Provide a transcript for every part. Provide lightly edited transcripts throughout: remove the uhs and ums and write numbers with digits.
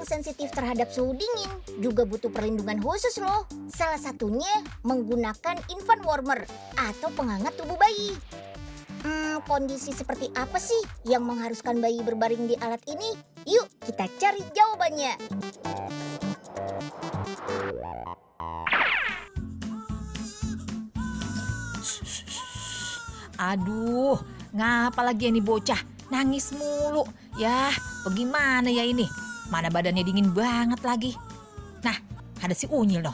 yang sensitif terhadap suhu dingin juga butuh perlindungan khusus loh. Salah satunya menggunakan infant warmer atau penghangat tubuh bayi. Kondisi seperti apa sih yang mengharuskan bayi berbaring di alat ini? Yuk kita cari jawabannya. Aduh, ngapa lagi ini bocah? Nangis mulu. Yah, bagaimana ya ini? Mana badannya dingin banget lagi. Nah, ada si Unyil loh.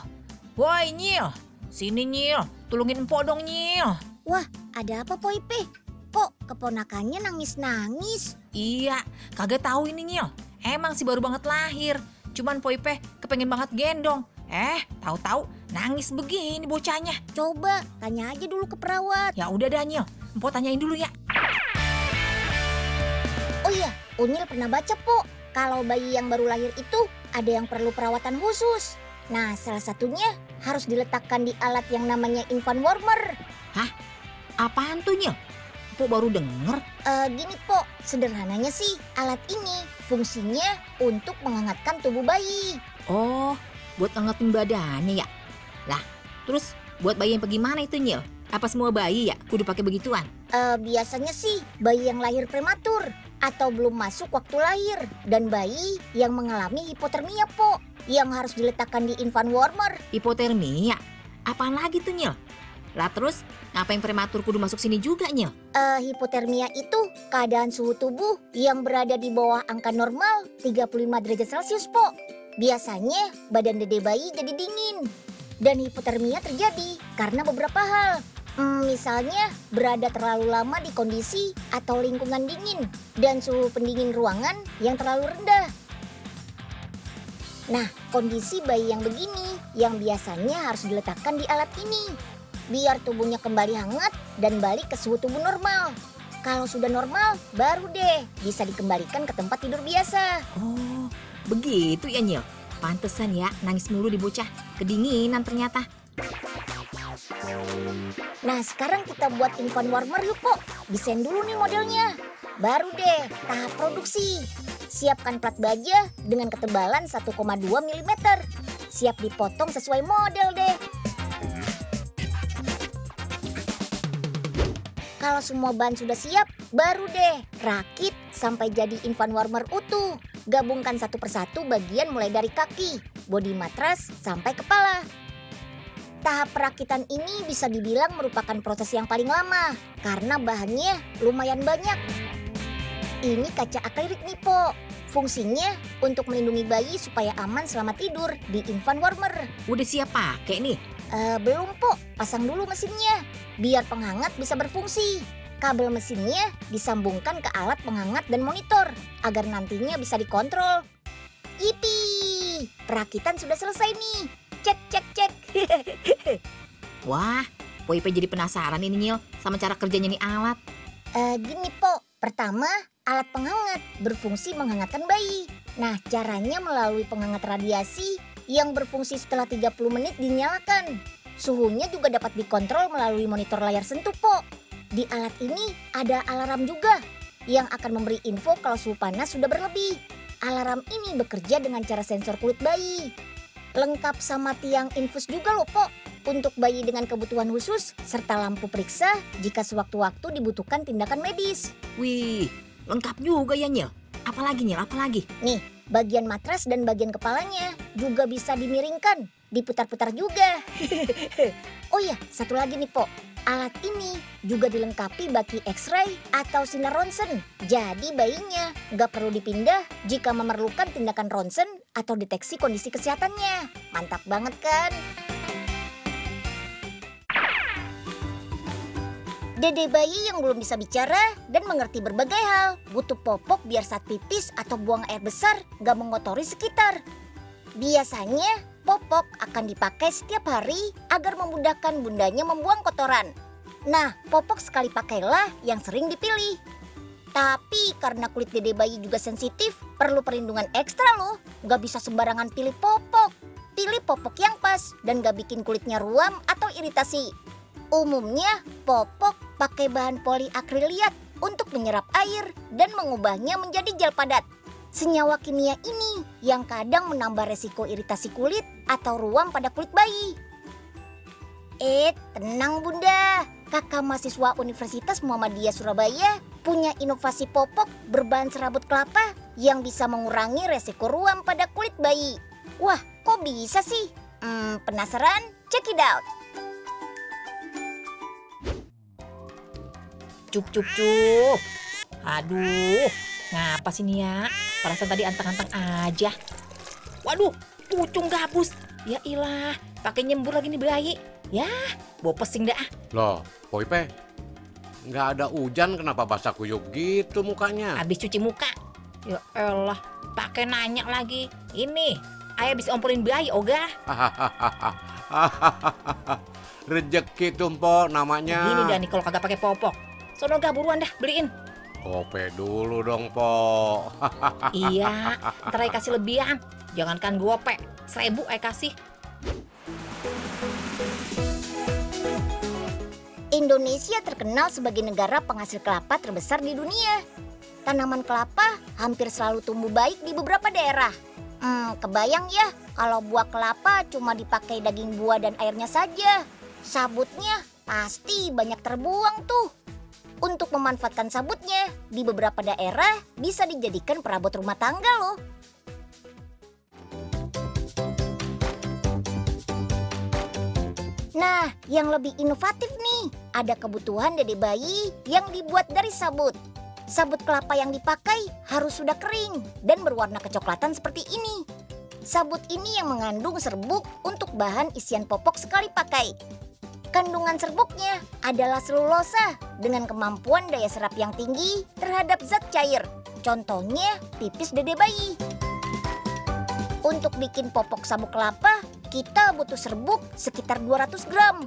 Woi Nyil, sini Nyil, tolongin empok dong Nyil. Wah, ada apa Po Ipe? Kok keponakannya nangis-nangis? Iya, kagak tahu ini Nyil. Emang sih baru banget lahir. Cuman Po Ipe kepengen banget gendong. Tahu-tahu nangis begini bocahnya. Coba tanya aja dulu ke perawat. Ya udah dah Nyil, empok tanyain dulu ya. Oh iya, Unyil pernah baca Po, kalau bayi yang baru lahir itu ada yang perlu perawatan khusus. Nah, salah satunya harus diletakkan di alat yang namanya infant warmer. Apaan tuh Nyil? Empok baru denger. Gini Po, sederhananya sih alat ini fungsinya untuk menghangatkan tubuh bayi. Oh, buat ngangetin badannya ya? Lah, terus buat bayi yang bagaimana itu Nyil? Apa semua bayi ya kudu pakai begituan? Biasanya sih bayi yang lahir prematur atau belum masuk waktu lahir dan bayi yang mengalami hipotermia Po, yang harus diletakkan di infant warmer. Hipotermia? Apaan lagi tuh Nyil? Lah terus ngapain prematur kudu masuk sini juga Nyil? Hipotermia itu keadaan suhu tubuh yang berada di bawah angka normal 35 derajat Celcius Po. Biasanya badan dede bayi jadi dingin. Dan hipotermia terjadi karena beberapa hal. Misalnya berada terlalu lama di kondisi atau lingkungan dingin dan suhu pendingin ruangan yang terlalu rendah. Nah, kondisi bayi yang begini yang biasanya harus diletakkan di alat ini biar tubuhnya kembali hangat dan balik ke suhu tubuh normal. Kalau sudah normal, baru deh bisa dikembalikan ke tempat tidur biasa. Oh, begitu ya Nyil. Pantesan ya nangis mulu di bocah. Kedinginan ternyata. Nah, sekarang kita buat infant warmer yuk Po. Desain dulu nih modelnya. Baru deh tahap produksi. Siapkan plat baja dengan ketebalan 1,2 mm. Siap dipotong sesuai model deh. Kalau semua bahan sudah siap, baru deh rakit sampai jadi infant warmer utuh. Gabungkan satu persatu bagian mulai dari kaki, bodi matras, sampai kepala. Tahap perakitan ini bisa dibilang merupakan proses yang paling lama karena bahannya lumayan banyak. Ini kaca akrilik nih Po. Fungsinya untuk melindungi bayi supaya aman selama tidur di infant warmer. Udah siap pakai nih? Belum Po, pasang dulu mesinnya biar penghangat bisa berfungsi. Kabel mesinnya disambungkan ke alat penghangat dan monitor agar nantinya bisa dikontrol. Yipi, perakitan sudah selesai nih. Cek, cek, cek. Wah, Po Ipe jadi penasaran ini Nyil sama cara kerjanya nih alat. Gini Po, pertama alat penghangat berfungsi menghangatkan bayi. Nah, caranya melalui penghangat radiasi yang berfungsi setelah 30 menit dinyalakan. Suhunya juga dapat dikontrol melalui monitor layar sentuh Po. Di alat ini ada alarm juga yang akan memberi info kalau suhu panas sudah berlebih. Alarm ini bekerja dengan cara sensor kulit bayi. Lengkap sama tiang infus juga loh Po, untuk bayi dengan kebutuhan khusus serta lampu periksa jika sewaktu-waktu dibutuhkan tindakan medis. Wih, lengkap juga ya Nyil. Apalagi Nyil, apalagi? Nih, bagian matras dan bagian kepalanya juga bisa dimiringkan, diputar-putar juga. Oh iya, satu lagi nih Po. Alat ini juga dilengkapi baki X-ray atau sinar ronsen. Jadi bayinya nggak perlu dipindah jika memerlukan tindakan ronsen atau deteksi kondisi kesehatannya. Mantap banget kan? Dede bayi yang belum bisa bicara dan mengerti berbagai hal butuh popok biar saat pipis atau buang air besar nggak mengotori sekitar. Biasanya popok akan dipakai setiap hari agar memudahkan bundanya membuang kotoran. Nah, popok sekali pakailah yang sering dipilih. Tapi karena kulit dede bayi juga sensitif, perlu perlindungan ekstra loh. Nggak bisa sembarangan pilih popok. Pilih popok yang pas dan nggak bikin kulitnya ruam atau iritasi. Umumnya, popok pakai bahan poliakriliat untuk menyerap air dan mengubahnya menjadi gel padat. Senyawa kimia ini yang kadang menambah resiko iritasi kulit atau ruam pada kulit bayi. Tenang Bunda. Kakak mahasiswa Universitas Muhammadiyah Surabaya punya inovasi popok berbahan serabut kelapa yang bisa mengurangi resiko ruam pada kulit bayi. Wah, kok bisa sih? Penasaran? Check it out. Cup. Aduh, ngapa sih nih ya? Perasaan tadi antang-antang aja. Waduh, pucung gabus. Ya ilah, pakai nyembur lagi nih bayi. Ya, bawa pesing dah. Loh, Poipe, nggak ada hujan kenapa basah kuyup gitu mukanya? Habis cuci muka. Ya elah, pakai nanya lagi. Ini, ayah bisa ompolin bayi, Oga. Rejeki tuh, Mpo, namanya. Gini dah nih kalau kagak pakai popok. Sono Ga, buruan dah beliin. Kope dulu dong, Po. Iya, ntar ayah kasih lebihan. Jangankan gope, 1.000 ayah kasih. Indonesia terkenal sebagai negara penghasil kelapa terbesar di dunia. Tanaman kelapa hampir selalu tumbuh baik di beberapa daerah. Kebayang ya kalau buah kelapa cuma dipakai daging buah dan airnya saja. Sabutnya pasti banyak terbuang tuh. Untuk memanfaatkan sabutnya, di beberapa daerah bisa dijadikan perabot rumah tangga loh. Nah, yang lebih inovatif nih, ada kebutuhan dede bayi yang dibuat dari sabut. Sabut kelapa yang dipakai harus sudah kering dan berwarna kecoklatan seperti ini. Sabut ini yang mengandung serbuk untuk bahan isian popok sekali pakai. Kandungan serbuknya adalah selulosa dengan kemampuan daya serap yang tinggi terhadap zat cair. Contohnya pipis dede bayi. Untuk bikin popok sabuk kelapa, kita butuh serbuk sekitar 200 gram.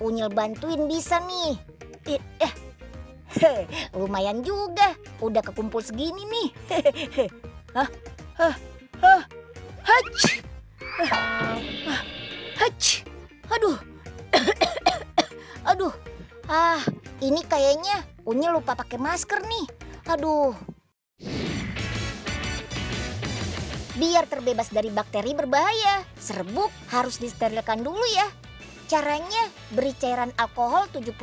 Unyil bantuin bisa nih. Lumayan juga, udah kekumpul segini nih. Aduh. Ini kayaknya Unyil lupa pakai masker nih. Aduh. Biar terbebas dari bakteri berbahaya, serbuk harus disterilkan dulu ya. Caranya, beri cairan alkohol 70%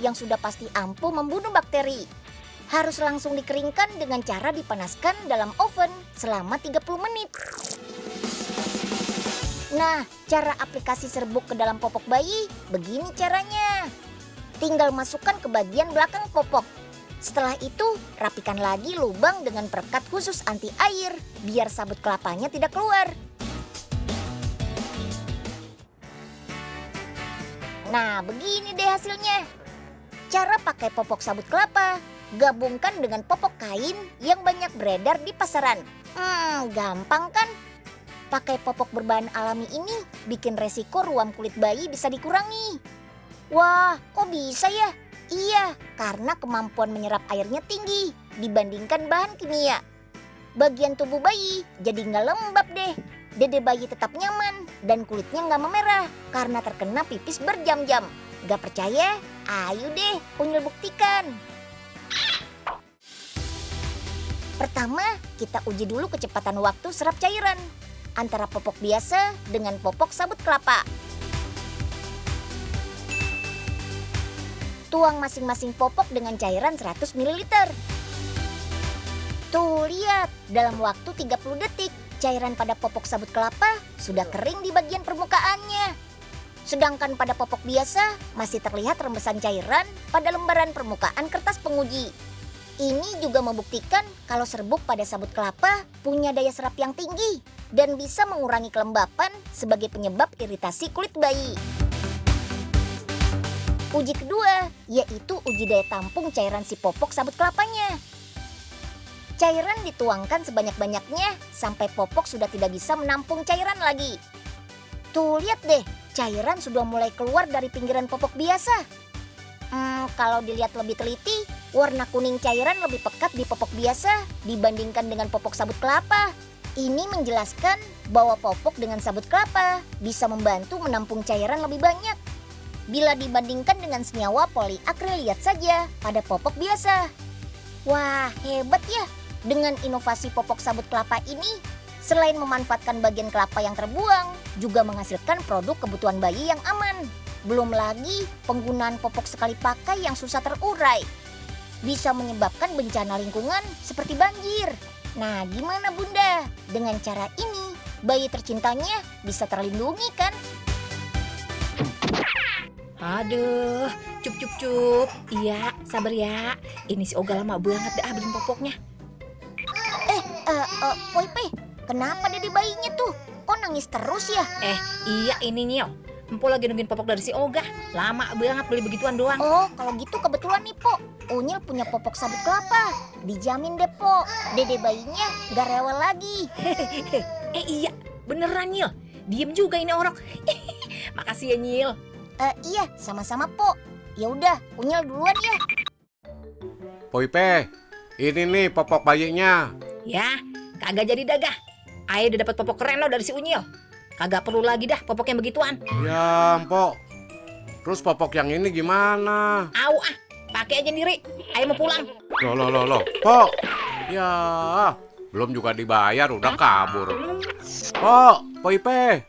yang sudah pasti ampuh membunuh bakteri. Harus langsung dikeringkan dengan cara dipanaskan dalam oven selama 30 menit. Nah, cara aplikasi serbuk ke dalam popok bayi, begini caranya. Tinggal masukkan ke bagian belakang popok. Setelah itu, rapikan lagi lubang dengan perekat khusus anti air, biar sabut kelapanya tidak keluar. Nah, begini deh hasilnya. Cara pakai popok sabut kelapa, gabungkan dengan popok kain yang banyak beredar di pasaran. Gampang kan? Pakai popok berbahan alami ini bikin resiko ruam kulit bayi bisa dikurangi. Wah, kok bisa ya? Iya, karena kemampuan menyerap airnya tinggi dibandingkan bahan kimia. Bagian tubuh bayi jadi nggak lembab deh. Dede bayi tetap nyaman dan kulitnya nggak memerah karena terkena pipis berjam-jam. Gak percaya? Ayo deh, Unyil buktikan. Pertama, kita uji dulu kecepatan waktu serap cairan antara popok biasa dengan popok sabut kelapa. Tuang masing-masing popok dengan cairan 100 ml. Tuh lihat, dalam waktu 30 detik, cairan pada popok sabut kelapa sudah kering di bagian permukaannya. Sedangkan pada popok biasa masih terlihat rembesan cairan pada lembaran permukaan kertas penguji. Ini juga membuktikan kalau serbuk pada sabut kelapa punya daya serap yang tinggi dan bisa mengurangi kelembapan sebagai penyebab iritasi kulit bayi. Uji kedua yaitu uji daya tampung cairan si popok sabut kelapanya. Cairan dituangkan sebanyak-banyaknya sampai popok sudah tidak bisa menampung cairan lagi. Tuh lihat deh, cairan sudah mulai keluar dari pinggiran popok biasa. Kalau dilihat lebih teliti, warna kuning cairan lebih pekat di popok biasa dibandingkan dengan popok sabut kelapa. Ini menjelaskan bahwa popok dengan sabut kelapa bisa membantu menampung cairan lebih banyak. bila dibandingkan dengan senyawa poliakril. Lihat saja pada popok biasa. Wah, hebat ya. Dengan inovasi popok sabut kelapa ini, selain memanfaatkan bagian kelapa yang terbuang, juga menghasilkan produk kebutuhan bayi yang aman. Belum lagi penggunaan popok sekali pakai yang susah terurai. Bisa menyebabkan bencana lingkungan seperti banjir. Nah, gimana Bunda? Dengan cara ini, bayi tercintanya bisa terlindungi kan? Aduh, cup. Iya, sabar ya. Ini si Oga lama banget dah beliin popoknya. Poipe, kenapa dede bayinya tuh? Kok nangis terus ya? Iya ini Nyil. Empo lagi nungguin popok dari si Oga. Lama banget beli begituan doang. Oh, kalau gitu kebetulan nih, Po. Unyil punya popok sabut kelapa. Dijamin deh, Po. Dede bayinya gak rewel lagi. Iya, beneran Nyil. Diem juga ini orok. Makasih ya Nyil. Iya, sama-sama, Po. Ya udah, Unyil duluan ya. Poipe, ini nih popok bayinya. Ya, kagak jadi dagah. Ayo udah dapat popok keren lo dari si Unyil. Kagak perlu lagi dah popok yang begituan. Ya, Mpok. Terus popok yang ini gimana? Au pakai aja sendiri. Ayo mau pulang. Loh, Pok. Ya, belum juga dibayar udah kabur. Pok, Poipe.